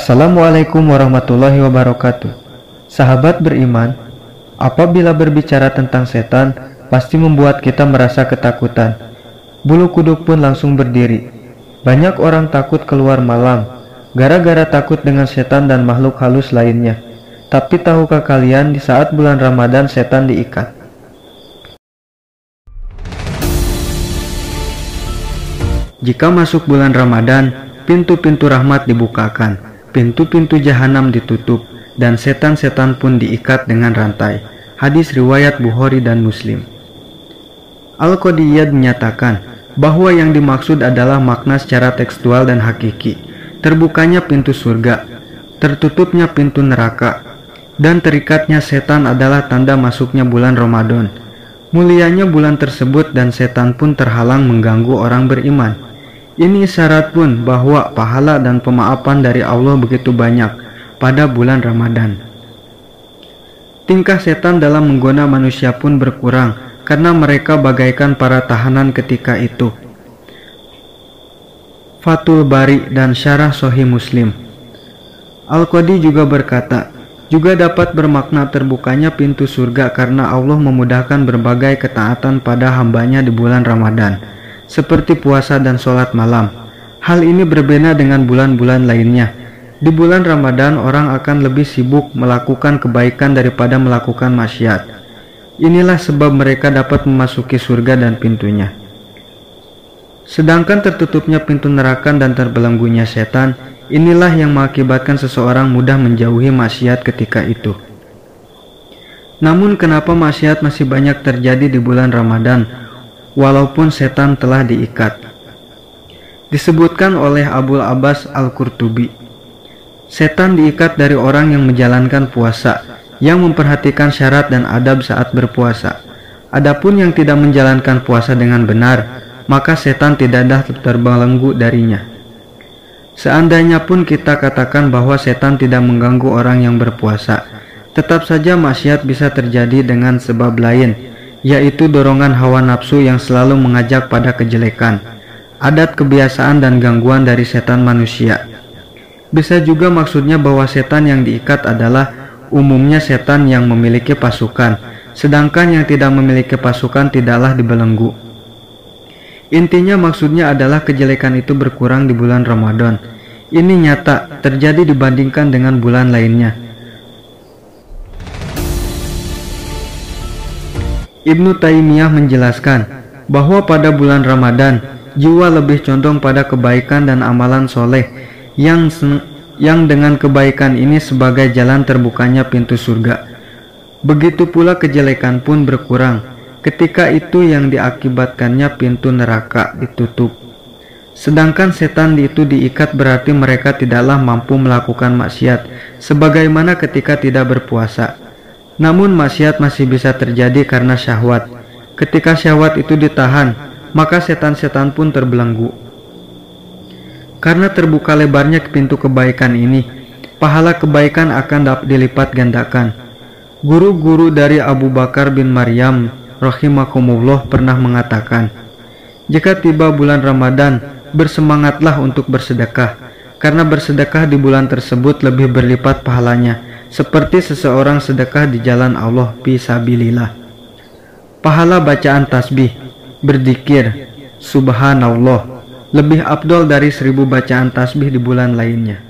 Assalamualaikum warahmatullahi wabarakatuh. Sahabat beriman, apabila berbicara tentang setan, pasti membuat kita merasa ketakutan. Bulu kuduk pun langsung berdiri. Banyak orang takut keluar malam, gara-gara takut dengan setan dan makhluk halus lainnya. Tapi tahukah kalian di saat bulan Ramadan setan diikat? Jika masuk bulan Ramadan, pintu-pintu rahmat dibukakan. Pintu-pintu jahanam ditutup, dan setan-setan pun diikat dengan rantai. Hadis riwayat Bukhari dan Muslim. Al-Qodiyad menyatakan bahwa yang dimaksud adalah makna secara tekstual dan hakiki. Terbukanya pintu surga, tertutupnya pintu neraka, dan terikatnya setan adalah tanda masuknya bulan Ramadan. Mulianya bulan tersebut dan setan pun terhalang mengganggu orang beriman. Ini isyarat pun bahwa pahala dan pemaafan dari Allah begitu banyak pada bulan Ramadan. Tingkah setan dalam menggoda manusia pun berkurang karena mereka bagaikan para tahanan ketika itu. Fathul Bari dan Syarah Sahih Muslim. Al-Qadi juga berkata, juga dapat bermakna terbukanya pintu surga karena Allah memudahkan berbagai ketaatan pada hambanya di bulan Ramadan, seperti puasa dan sholat malam. Hal ini berbeda dengan bulan-bulan lainnya. Di bulan Ramadan orang akan lebih sibuk melakukan kebaikan daripada melakukan maksiat. Inilah sebab mereka dapat memasuki surga dan pintunya. Sedangkan tertutupnya pintu neraka dan terbelenggunya setan, inilah yang mengakibatkan seseorang mudah menjauhi maksiat ketika itu. Namun kenapa maksiat masih banyak terjadi di bulan Ramadan walaupun setan telah diikat? Disebutkan oleh Abul Abbas Al-Qurtubi, setan diikat dari orang yang menjalankan puasa, yang memperhatikan syarat dan adab saat berpuasa. Adapun yang tidak menjalankan puasa dengan benar, maka setan tidak dapat terbelenggu darinya. Seandainya pun kita katakan bahwa setan tidak mengganggu orang yang berpuasa, tetap saja maksiat bisa terjadi dengan sebab lain, yaitu dorongan hawa nafsu yang selalu mengajak pada kejelekan, adat kebiasaan dan gangguan dari setan manusia. Bisa juga maksudnya bahwa setan yang diikat adalah umumnya setan yang memiliki pasukan, sedangkan yang tidak memiliki pasukan tidaklah dibelenggu. Intinya maksudnya adalah kejelekan itu berkurang di bulan Ramadan. Ini nyata terjadi dibandingkan dengan bulan lainnya. Ibnu Taimiyah menjelaskan bahwa pada bulan Ramadan, jiwa lebih condong pada kebaikan dan amalan soleh yang dengan kebaikan ini sebagai jalan terbukanya pintu surga. Begitu pula kejelekan pun berkurang, ketika itu yang diakibatkannya pintu neraka ditutup. Sedangkan setan itu diikat berarti mereka tidaklah mampu melakukan maksiat, sebagaimana ketika tidak berpuasa. Namun maksiat masih bisa terjadi karena syahwat. Ketika syahwat itu ditahan, maka setan-setan pun terbelenggu. Karena terbuka lebarnya pintu kebaikan ini, pahala kebaikan akan dapat dilipat gandakan. Guru-guru dari Abu Bakar bin Maryam rahimakumullah pernah mengatakan, jika tiba bulan Ramadan, bersemangatlah untuk bersedekah, karena bersedekah di bulan tersebut lebih berlipat pahalanya, seperti seseorang sedekah di jalan Allah fisabilillah. Pahala bacaan tasbih, berzikir, subhanallah, lebih afdol dari 1000 bacaan tasbih di bulan lainnya.